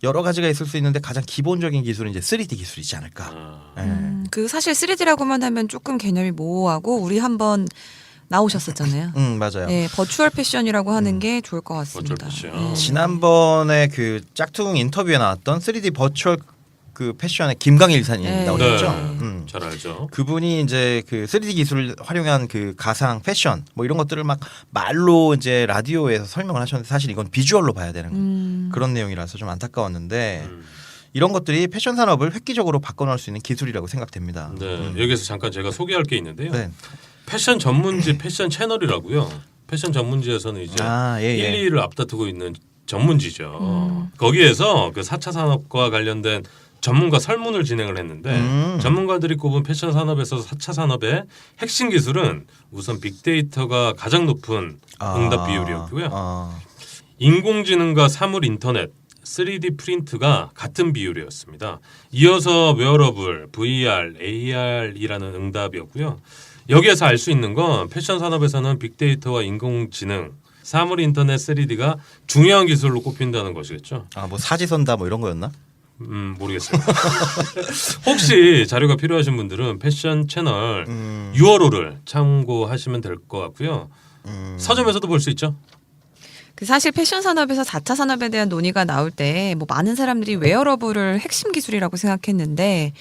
S3: 여러 가지가 있을 수 있는데 가장 기본적인 기술은 이제 3D 기술이지 않을까.
S2: 그 사실 3D라고만 하면 조금 개념이 모호하고 우리 한번 나오셨었잖아요.
S3: 맞아요.
S2: 네, 버추얼 패션이라고 하는 게 좋을 것 같습니다.
S1: 버추얼 패션.
S3: 지난번에 그 짝퉁 인터뷰에 나왔던 3D 버추얼 그 패션의 김광일 이사님
S2: 네.
S3: 나오셨죠.
S1: 네. 잘 알죠.
S3: 그분이 이제 그 3D 기술을 활용한 그 가상 패션 뭐 이런 것들을 막 말로 이제 라디오에서 설명을 하셨는데 사실 이건 비주얼로 봐야 되는 그런 내용이라서 좀 안타까웠는데 이런 것들이 패션 산업을 획기적으로 바꿔놓을 수 있는 기술이라고 생각됩니다.
S1: 네. 여기서 잠깐 제가 소개할 게 있는데요.
S3: 네.
S1: 패션 전문지 패션 채널이라고요. 패션 전문지에서는 이제
S3: 예.
S1: 1, 2위를 앞다투고 있는 전문지죠. 거기에서 그 4차 산업과 관련된 전문가 설문을 진행을 했는데 전문가들이 꼽은 패션 산업에서 4차 산업의 핵심 기술은 우선 빅데이터가 가장 높은 응답 비율이었고요. 인공지능과 사물 인터넷, 3D 프린트가 같은 비율이었습니다. 이어서 웨어러블, VR, AR이라는 응답이었고요. 여기에서 알 수 있는 건 패션 산업에서는 빅데이터와 인공지능, 사물 인터넷 3D가 중요한 기술로 꼽힌다는 것이겠죠.
S3: 뭐 사지선다 뭐 이런 거였나?
S1: 모르겠어요. 혹시 자료가 필요하신 분들은 패션 채널 유어로를 참고하시면 될 것 같고요. 서점에서도 볼 수 있죠.
S2: 그 사실 패션 산업에서 4차 산업에 대한 논의가 나올 때 뭐 많은 사람들이 웨어러블을 핵심 기술이라고 생각했는데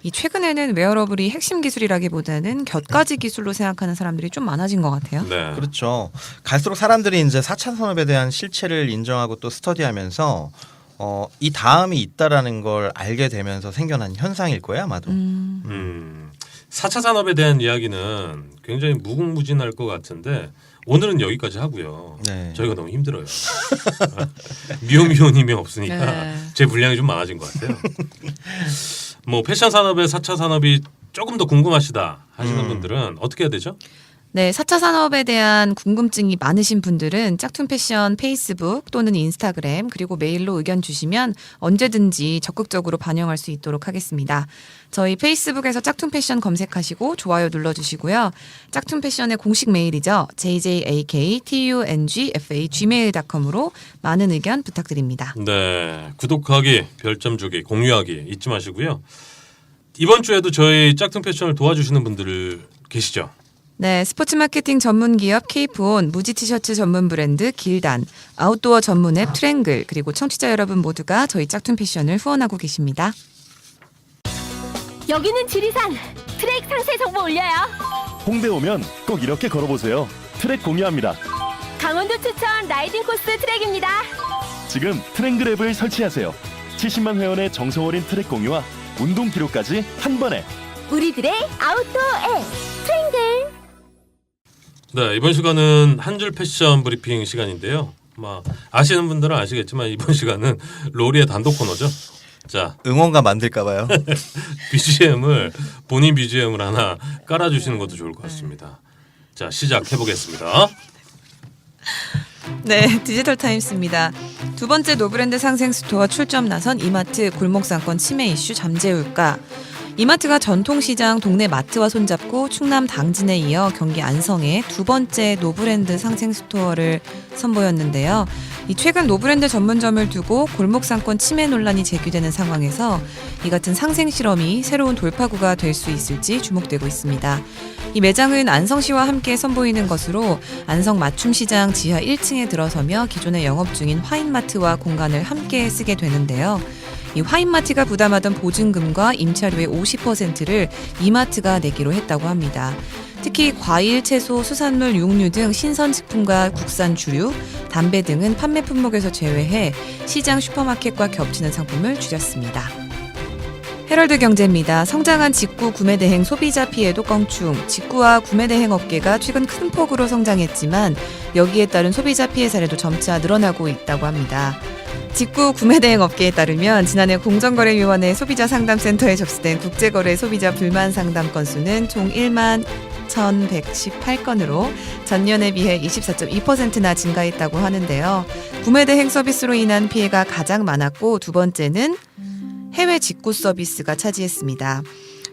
S2: 이 최근에는 웨어러블이 핵심 기술이라기보다는 곁가지 기술로 생각하는 사람들이 좀 많아진 것 같아요.
S1: 네.
S3: 그렇죠. 갈수록 사람들이 이제 4차 산업에 대한 실체를 인정하고 또 스터디하면서 이 다음이 있다라는 걸 알게 되면서 생겨난 현상일 거예요, 아마도.
S1: 4차 산업에 대한 이야기는 굉장히 무궁무진할 것 같은데 오늘은 여기까지 하고요.
S3: 네.
S1: 저희가 너무 힘들어요. 미호미호님이 없으니까
S2: 네.
S1: 제 분량이 좀 많아진 것 같아요. 뭐 패션 산업의 4차 산업이 조금 더 궁금하시다 하시는 분들은 어떻게 해야 되죠?
S2: 네, 4차 산업에 대한 궁금증이 많으신 분들은 짝퉁 패션 페이스북 또는 인스타그램 그리고 메일로 의견 주시면 언제든지 적극적으로 반영할 수 있도록 하겠습니다. 저희 페이스북에서 짝퉁 패션 검색하시고 좋아요 눌러주시고요. 짝퉁 패션의 공식 메일이죠. jjaktungfa@gmail.com으로 많은 의견 부탁드립니다.
S1: 네, 구독하기, 별점 주기, 공유하기 잊지 마시고요. 이번 주에도 저희 짝퉁 패션을 도와주시는 분들 계시죠?
S2: 네, 스포츠 마케팅 전문 기업 케이프온, 무지 티셔츠 전문 브랜드 길단, 아웃도어 전문 앱 트랭글, 그리고 청취자 여러분 모두가 저희 짝퉁 패션을 후원하고 계십니다.
S5: 여기는 지리산. 트랙 상세 정보 올려요.
S6: 홍대 오면 꼭 이렇게 걸어보세요. 트랙 공유합니다.
S5: 강원도 추천 라이딩 코스 트랙입니다.
S6: 지금 트랭글 앱을 설치하세요. 70만 회원의 정성 어린 트랙 공유와 운동 기록까지 한 번에.
S5: 우리들의 아웃도어 앱 트랭글.
S1: 네, 이번 시간은 한 줄 패션 브리핑 시간인데요. 아시는 분들은 아시겠지만 이번 시간은 로리의 단독 코너죠. 자,
S3: 응원가 만들까 봐요.
S1: BGM을 본인 BGM을 하나 깔아주시는 것도 좋을 것 같습니다. 자, 시작해 보겠습니다.
S2: 네, 디지털 타임스입니다. 두 번째 노브랜드 상생 스토어 출점 나선 이마트 골목상권 침해 이슈 잠재울까? 이마트가 전통시장 동네 마트와 손잡고 충남 당진에 이어 경기 안성에 두 번째 노브랜드 상생 스토어를 선보였는데요. 이 최근 노브랜드 전문점을 두고 골목 상권 침해 논란이 제기되는 상황에서 이 같은 상생 실험이 새로운 돌파구가 될 수 있을지 주목되고 있습니다. 이 매장은 안성시와 함께 선보이는 것으로 안성 맞춤시장 지하 1층에 들어서며 기존에 영업 중인 화인마트와 공간을 함께 쓰게 되는데요. 이 화인마트가 부담하던 보증금과 임차료의 50%를 이마트가 내기로 했다고 합니다. 특히 과일, 채소, 수산물, 육류 등 신선식품과 국산 주류, 담배 등은 판매 품목에서 제외해 시장 슈퍼마켓과 겹치는 상품을 줄였습니다. 헤럴드 경제입니다. 성장한 직구 구매 대행 소비자 피해도 껑충. 직구와 구매 대행 업계가 최근 큰 폭으로 성장했지만 여기에 따른 소비자 피해 사례도 점차 늘어나고 있다고 합니다. 직구 구매 대행 업계에 따르면 지난해 공정거래위원회 소비자상담센터에 접수된 국제거래 소비자 불만 상담 건수는 총 1만 1,118건으로 전년에 비해 24.2%나 증가했다고 하는데요. 구매 대행 서비스로 인한 피해가 가장 많았고 두 번째는 해외 직구 서비스가 차지했습니다.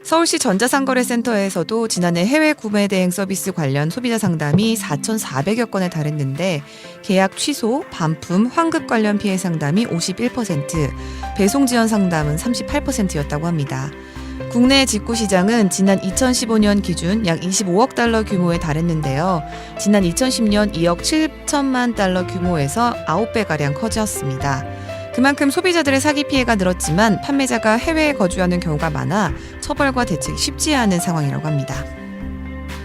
S2: 서울시 전자상거래센터에서도 지난해 해외 구매 대행 서비스 관련 소비자 상담이 4,400여 건에 달했는데 계약 취소, 반품, 환급 관련 피해 상담이 51%, 배송 지연 상담은 38%였다고 합니다. 국내 직구 시장은 지난 2015년 기준 약 25억 달러 규모에 달했는데요. 지난 2010년 2억 7천만 달러 규모에서 9배가량 커졌습니다. 그만큼 소비자들의 사기 피해가 늘었지만 판매자가 해외에 거주하는 경우가 많아 처벌과 대책이 쉽지 않은 상황이라고 합니다.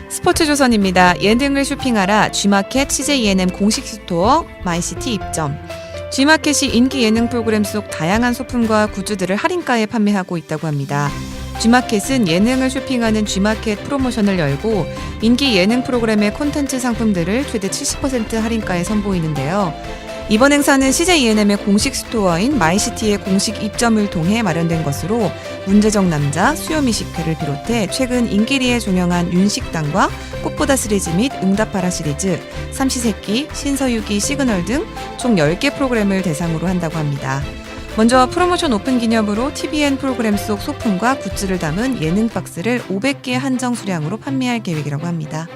S2: 스포츠조선입니다. 예능을 쇼핑하라 G마켓 CJ ENM 공식 스토어 마이시티 입점. G마켓이 인기 예능 프로그램 속 다양한 소품과 굿즈들을 할인가에 판매하고 있다고 합니다. G마켓은 예능을 쇼핑하는 G마켓 프로모션을 열고 인기 예능 프로그램의 콘텐츠 상품들을 최대 70% 할인가에 선보이는데요. 이번 행사는 CJ ENM의 공식 스토어인 마이시티의 공식 입점을 통해 마련된 것으로 문제적 남자, 수요미식회를 비롯해 최근 인기리에 종영한 윤식당과 꽃보다 시리즈 및 응답하라 시리즈, 삼시세끼, 신서유기 시그널 등 총 10개 프로그램을 대상으로 한다고 합니다. 먼저 프로모션 오픈 기념으로 TVN 프로그램 속 소품과 굿즈를 담은 예능 박스를 500개 한정 수량으로 판매할 계획이라고 합니다.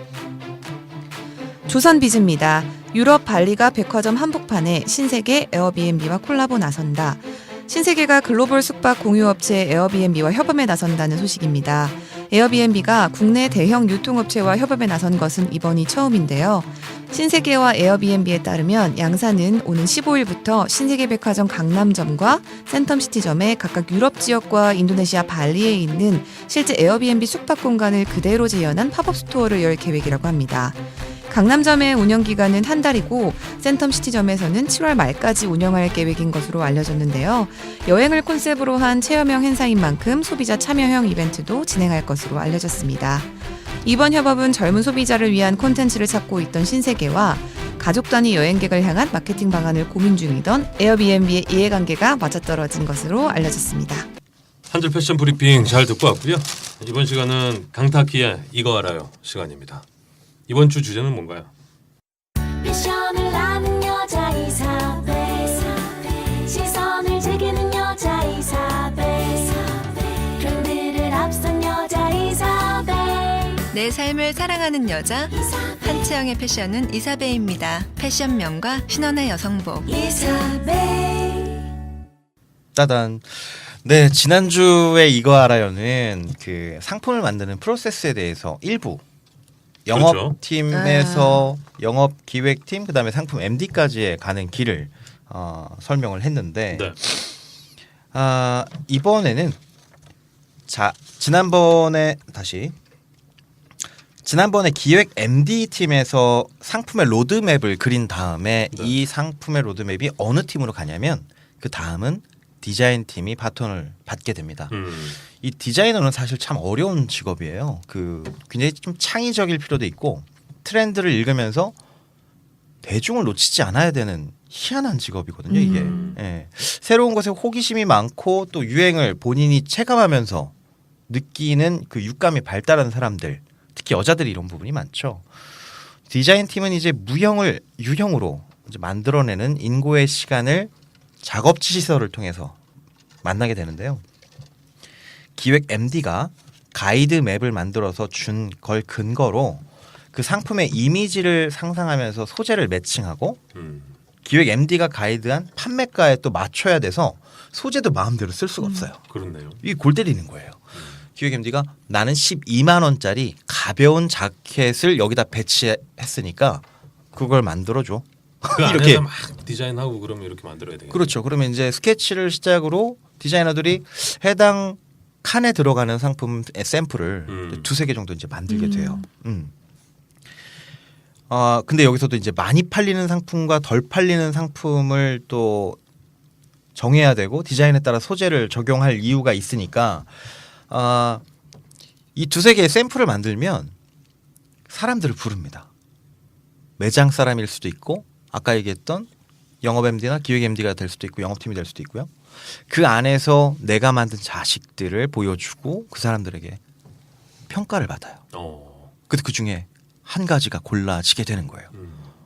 S2: 조선비즈입니다. 유럽 발리가 백화점 한복판에 신세계 에어비앤비와 콜라보 나선다. 신세계가 글로벌 숙박 공유업체 에어비앤비와 협업에 나선다는 소식입니다. 에어비앤비가 국내 대형 유통업체와 협업에 나선 것은 이번이 처음인데요. 신세계와 에어비앤비에 따르면 양사는 오는 15일부터 신세계 백화점 강남점과 센텀시티점에 각각 유럽 지역과 인도네시아 발리에 있는 실제 에어비앤비 숙박 공간을 그대로 재현한 팝업 스토어를 열 계획이라고 합니다. 강남점의 운영 기간은 한 달이고 센텀시티점에서는 7월 말까지 운영할 계획인 것으로 알려졌는데요. 여행을 콘셉트로 한 체험형 행사인 만큼 소비자 참여형 이벤트도 진행할 것으로 알려졌습니다. 이번 협업은 젊은 소비자를 위한 콘텐츠를 찾고 있던 신세계와 가족 단위 여행객을 향한 마케팅 방안을 고민 중이던 에어비앤비의 이해관계가 맞아떨어진 것으로 알려졌습니다.
S1: 한 줄 패션 브리핑 잘 듣고 왔고요. 이번 시간은 강타키의 이거 알아요 시간입니다. 이번 주 주제는 뭔가요?
S5: 패션을 아는 여자 이사벨 시선을 즐기는 여자 이사벨 트렌드를 앞선 여자 이사벨
S7: 내 삶을 사랑하는 여자 한채영의 패션은 이사벨입니다. 패션명과 신원의 여성복
S5: 이사벨
S3: 따단. 네, 지난주에 이거 알아요는 그 상품을 만드는 프로세스에 대해서 일부 영업팀에서 영업기획팀 그다음에 상품 MD까지의 가는 길을 설명을 했는데
S1: 네.
S3: 이번에는 지난번에 기획 MD팀에서 상품의 로드맵을 그린 다음에
S1: 네.
S3: 이 상품의 로드맵이 어느 팀으로 가냐면 그 다음은 디자인팀이 바톤을 받게 됩니다. 이 디자이너는 사실 참 어려운 직업이에요. 굉장히 좀 창의적일 필요도 있고 트렌드를 읽으면서 대중을 놓치지 않아야 되는 희한한 직업이거든요. 이게 예. 새로운 것에 호기심이 많고 또 유행을 본인이 체감하면서 느끼는 그 육감이 발달한 사람들, 특히 여자들이 이런 부분이 많죠. 디자인팀은 이제 무형을 유형으로 이제 만들어내는 인고의 시간을 작업지 시설을 통해서 만나게 되는데요. 기획 MD가 가이드 맵을 만들어서 준 걸 근거로 그 상품의 이미지를 상상하면서 소재를 매칭하고 기획 MD가 가이드한 판매가에 또 맞춰야 돼서 소재도 마음대로 쓸 수가 없어요.
S1: 그렇네요.
S3: 이게 골 때리는 거예요. 기획 MD가 나는 12만 원짜리 가벼운 자켓을 여기다 배치했으니까 그걸 만들어줘.
S1: 그
S3: 이렇게.
S1: 안에서 막 디자인하고 그러면 이렇게 만들어야 되겠네요.
S3: 그렇죠. 그러면 이제 스케치를 시작으로 디자이너들이 해당 칸에 들어가는 상품 샘플을 두세 개 정도 이제 만들게 돼요. 근데 여기서도 이제 많이 팔리는 상품과 덜 팔리는 상품을 또 정해야 되고 디자인에 따라 소재를 적용할 이유가 있으니까 이 두세 개의 샘플을 만들면 사람들을 부릅니다. 매장 사람일 수도 있고 아까 얘기했던 영업 MD나 기획 MD가 될 수도 있고 영업팀이 될 수도 있고요. 그 안에서 내가 만든 자식들을 보여주고 그 사람들에게 평가를 받아요. 근데 그 중에 한 가지가 골라지게 되는 거예요.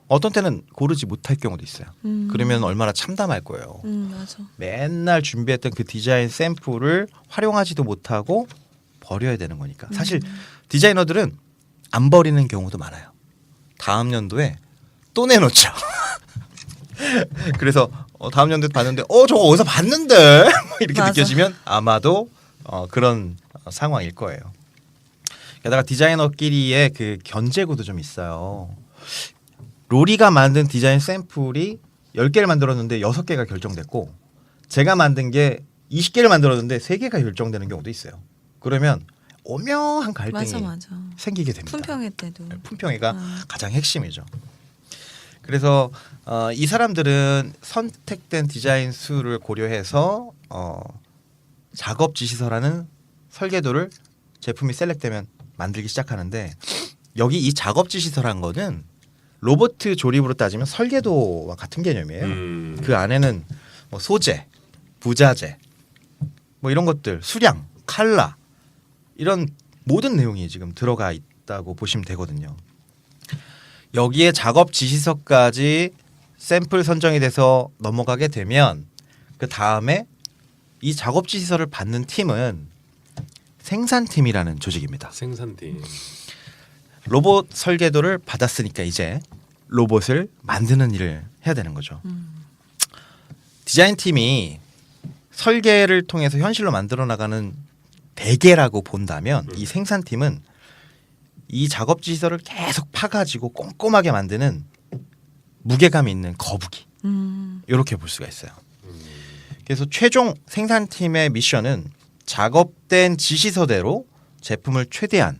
S3: 어떤 때는 고르지 못할 경우도 있어요. 그러면 얼마나 참담할 거예요.
S2: 맞아.
S3: 맨날 준비했던 그 디자인 샘플을 활용하지도 못하고 버려야 되는 거니까. 사실 디자이너들은 안 버리는 경우도 많아요. 다음 연도에 또 내놓죠. 그래서 다음 연도에 봤는데 저거 어디서 봤는데 이렇게
S2: 맞아.
S3: 느껴지면 아마도 그런 상황일 거예요. 게다가 디자이너끼리의 그 견제구도 좀 있어요. 로리가 만든 디자인 샘플이 10개를 만들었는데 6개가 결정됐고 제가 만든 게 20개를 만들었는데 3개가 결정되는 경우도 있어요. 그러면 오묘한 갈등이
S2: 맞아.
S3: 생기게 됩니다.
S2: 품평회 때도.
S3: 품평회가 가장 핵심이죠. 그래서 이 사람들은 선택된 디자인 수를 고려해서 작업 지시서라는 설계도를 제품이 셀렉되면 만들기 시작하는데 여기 이 작업 지시서란 거는 로봇 조립으로 따지면 설계도와 같은 개념이에요. 그 안에는 뭐 소재, 부자재, 뭐 이런 것들, 수량, 칼라 이런 모든 내용이 지금 들어가 있다고 보시면 되거든요. 여기에 작업 지시서까지 샘플 선정이 돼서 넘어가게 되면 그 다음에 이 작업 지시서를 받는 팀은 생산팀이라는 조직입니다.
S1: 생산팀.
S3: 로봇 설계도를 받았으니까 이제 로봇을 만드는 일을 해야 되는 거죠. 디자인팀이 설계를 통해서 현실로 만들어 나가는 대계라고 본다면 이 생산팀은 이 작업 지시서를 계속 파가지고 꼼꼼하게 만드는 무게감 있는 거북이 이렇게 볼 수가 있어요. 그래서 최종 생산팀의 미션은 작업된 지시서대로 제품을 최대한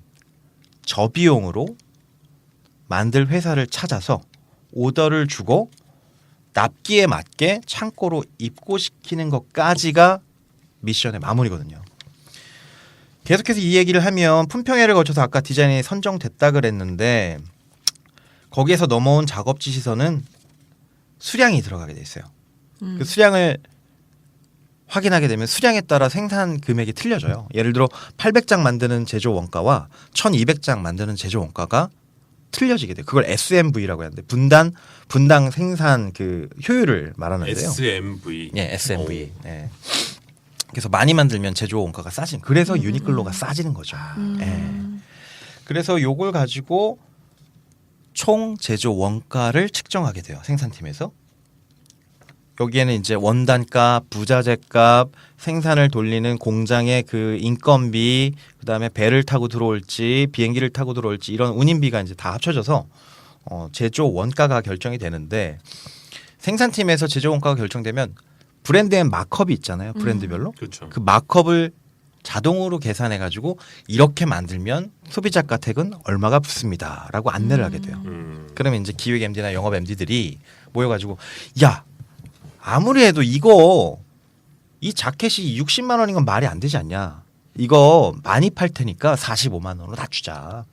S3: 저비용으로 만들 회사를 찾아서 오더를 주고 납기에 맞게 창고로 입고시키는 것까지가 미션의 마무리거든요. 계속해서 이 얘기를 하면 품평회를 거쳐서 아까 디자인이 선정됐다 그랬는데 거기에서 넘어온 작업 지시서는 수량이 들어가게 돼 있어요. 그 수량을 확인하게 되면 수량에 따라 생산 금액이 틀려져요. 예를 들어 800장 만드는 제조 원가와 1200장 만드는 제조 원가가 틀려지게 돼요. 그걸 SMV라고 하는데 분당 생산 그 효율을 말하는데요.
S1: SMV.
S3: 예, SMV. 예. 그래서 많이 만들면 제조 원가가 싸진. 그래서 유니클로가 싸지는 거죠. 예. 그래서 요걸 가지고 총 제조 원가를 측정하게 돼요. 생산팀에서. 여기에는 이제 원단값, 부자재값, 생산을 돌리는 공장의 그 인건비, 그다음에 배를 타고 들어올지 비행기를 타고 들어올지 이런 운임비가 이제 다 합쳐져서 제조 원가가 결정이 되는데 생산팀에서 제조 원가가 결정되면 브랜드의 마크업이 있잖아요. 브랜드별로.
S1: 그렇죠.
S3: 그 마크업을 자동으로 계산해 가지고 이렇게 만들면 소비자가 택은 얼마가 붙습니다라고 안내를 하게 돼요. 그러면 이제 기획 MD나 영업 MD들이 모여 가지고 야, 아무리 해도 이 자켓이 60만 원인 건 말이 안 되지 않냐. 이거 많이 팔 테니까 45만 원으로 다 주자.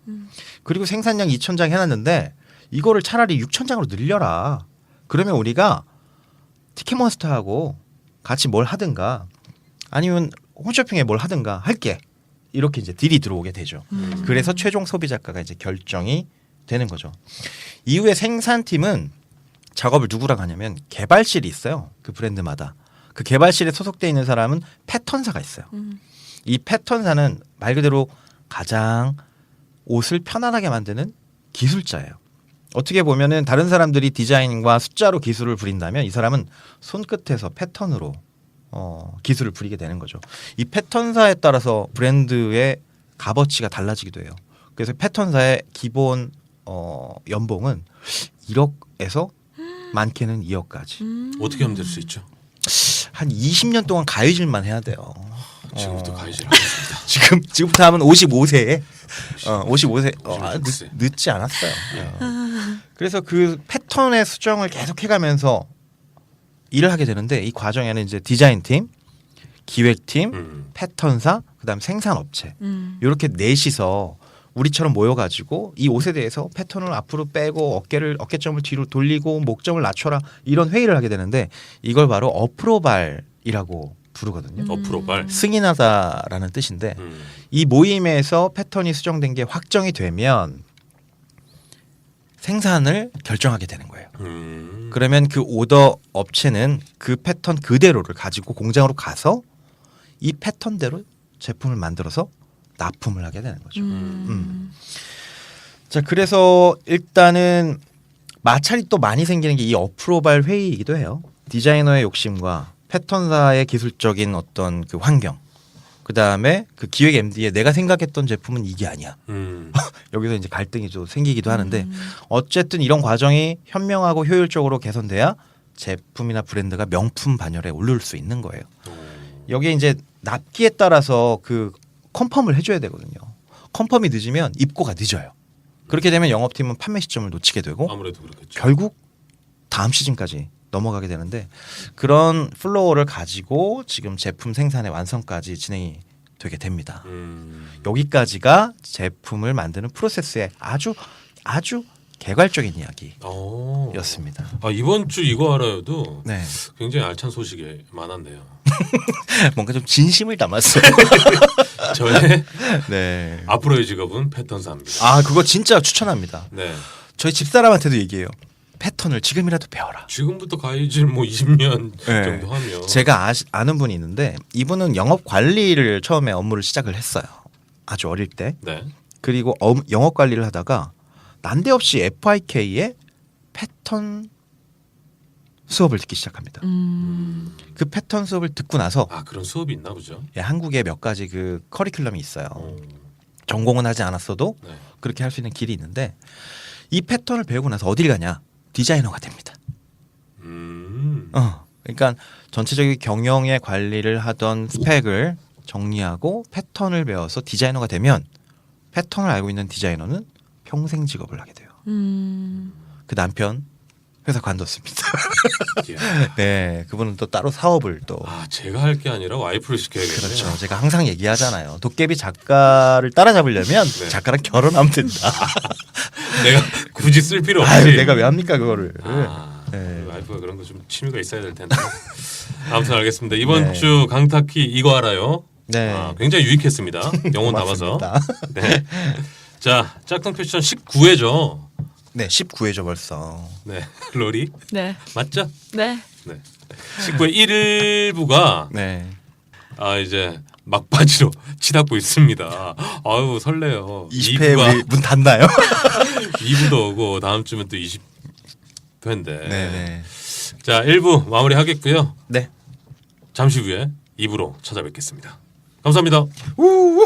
S3: 그리고 생산량 2,000장 해놨는데 이거를 차라리 6,000장으로 늘려라. 그러면 우리가 티켓몬스터하고 같이 뭘 하든가 아니면 홈쇼핑에 뭘 하든가 할게. 이렇게 이제 딜이 들어오게 되죠. 그래서 최종 소비자가가 이제 결정이 되는 거죠. 이후에 생산팀은 작업을 누구랑 하냐면 개발실이 있어요. 그 브랜드마다. 그 개발실에 소속돼 있는 사람은 패턴사가 있어요. 이 패턴사는 말 그대로 가장 옷을 편안하게 만드는 기술자예요. 어떻게 보면은 다른 사람들이 디자인과 숫자로 기술을 부린다면 이 사람은 손끝에서 패턴으로 기술을 부리게 되는 거죠. 이 패턴사에 따라서 브랜드의 값어치가 달라지기도 해요. 그래서 패턴사의 기본 연봉은 1억에서 많게는 2억까지.
S1: 어떻게 하면 될 수 있죠?
S3: 한 20년 동안 가위질만 해야 돼요.
S1: 지금부터 가이질 하겠습니다.
S3: 지금부터 하면 55세에 55세
S1: 글쎄.
S3: 늦지 않았어요. 그래서 그 패턴의 수정을 계속 해가면서 일을 하게 되는데 이 과정에는 이제 디자인팀, 기획팀, 패턴사, 그다음 생산업체 이렇게 넷이서 우리처럼 모여가지고 이 옷에 대해서 패턴을 앞으로 빼고 어깨점을 뒤로 돌리고 목점을 낮춰라 이런 회의를 하게 되는데 이걸 바로 어프로발이라고 부르거든요.
S1: 어프로발.
S3: 승인하다라는 뜻인데 이 모임에서 패턴이 수정된 게 확정이 되면 생산을 결정하게 되는 거예요. 그러면 그 오더 업체는 그 패턴 그대로를 가지고 공장으로 가서 이 패턴대로 제품을 만들어서 납품을 하게 되는 거죠. 자, 그래서 일단은 마찰이 또 많이 생기는 게 이 어프로발 회의이기도 해요. 디자이너의 욕심과 패턴사의 기술적인 어떤 그 환경, 그 다음에 그 기획 MD의 내가 생각했던 제품은 이게 아니야. 여기서 이제 갈등이 좀 생기기도 하는데 어쨌든 이런 과정이 현명하고 효율적으로 개선돼야 제품이나 브랜드가 명품 반열에 오를 수 있는 거예요. 여기에 이제 납기에 따라서 그 컨펌을 해줘야 되거든요. 컨펌이 늦으면 입고가 늦어요. 그렇게 되면 영업팀은 판매 시점을 놓치게 되고
S1: 아무래도 그렇겠죠.
S3: 결국 다음 시즌까지 넘어가게 되는데 그런 플로우를 가지고 지금 제품 생산의 완성까지 진행이 되게 됩니다. 여기까지가 제품을 만드는 프로세스의 아주 개괄적인 이야기였습니다.
S1: 이번 주 이거 알아요도
S3: 네,
S1: 굉장히 알찬 소식이 많았네요.
S3: 뭔가 좀 진심을 담았어요.
S1: 저의
S3: 네.
S1: 앞으로의 직업은 패턴사입니다.
S3: 아, 그거 진짜 추천합니다.
S1: 네.
S3: 저희 집사람한테도 얘기해요. 패턴을 지금이라도 배워라.
S1: 지금부터 가이질 뭐 20년
S3: 네.
S1: 정도 하면
S3: 제가 아는 분이 있는데 이분은 영업 관리를 처음에 업무를 시작을 했어요. 아주 어릴 때.
S1: 네.
S3: 그리고 영업 관리를 하다가 난데없이 FIK의 패턴 수업을 듣기 시작합니다. 그 패턴 수업을 듣고 나서
S1: 그런 수업이 있나 보죠.
S3: 한국에 몇 가지 그 커리큘럼이 있어요. 전공은 하지 않았어도
S1: 네.
S3: 그렇게 할 수 있는 길이 있는데 이 패턴을 배우고 나서 어딜 가냐? 디자이너가 됩니다. 그러니까 전체적인 경영의 관리를 하던 스펙을 정리하고 패턴을 배워서 디자이너가 되면 패턴을 알고 있는 디자이너는 평생 직업을 하게 돼요. 그 남편 회사 관뒀습니다. 네, 그분은 또 따로 사업을 또.
S1: 제가 할 게 아니라 와이프를 시켜야겠네요.
S3: 그렇죠. 제가 항상 얘기하잖아요. 도깨비 작가를 따라잡으려면
S1: 네.
S3: 작가랑 결혼하면 된다.
S1: 내가 굳이 쓸 필요 없지.
S3: 아유, 내가 왜 합니까 그거를. 네.
S1: 와이프가 그런 거 좀 취미가 있어야 될 텐데. 아무튼 알겠습니다. 이번
S3: 네.
S1: 주 강타키 이거 알아요?
S3: 네.
S1: 굉장히 유익했습니다. 영혼 담아서.
S3: 고맙습니다.
S1: 네. 자, 짝퉁 패션 19회죠.
S3: 네, 19회죠 벌써.
S1: 네, 로리
S2: 네.
S1: 맞죠?
S2: 네.
S1: 네. 19회 1부가
S3: 네.
S1: 이제 막바지로 치닫고 있습니다. 아유 설레요.
S3: 20회 우리 문 닫나요?
S1: 2부도 오고 다음 주면 또 20회인데.
S3: 네네.
S1: 자, 1부 마무리하겠고요.
S3: 네.
S1: 잠시 후에 2부로 찾아뵙겠습니다. 감사합니다.
S3: 우.